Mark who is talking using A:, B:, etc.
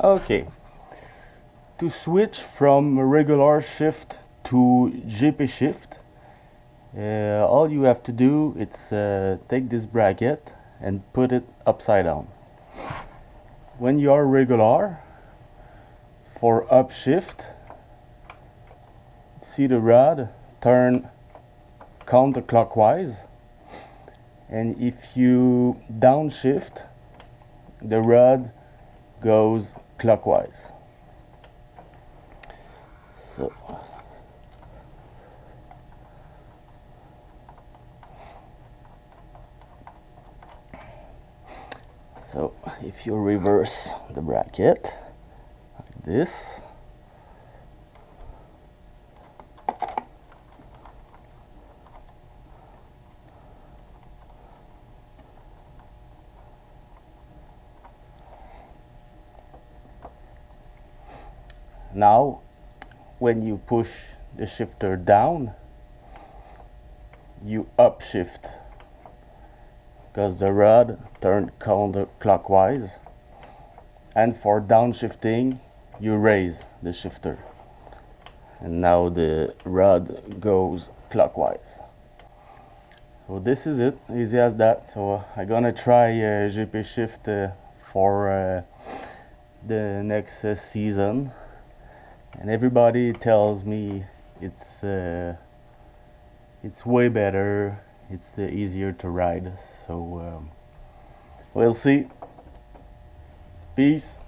A: Okay, to switch from a regular shift to GP shift, all you have to do is take this bracket and put it upside down. When you are regular, for upshift, see the rod turn counterclockwise, and if you downshift, the rod goes clockwise. So if you reverse the bracket like this, now when you push the shifter down, you upshift because the rod turned counterclockwise, and for downshifting you raise the shifter, and now the rod goes clockwise. So this is it, easy as that. So I'm gonna try GP shift for the next season, and everybody tells me it's way better, it's easier to ride, so we'll see. Peace.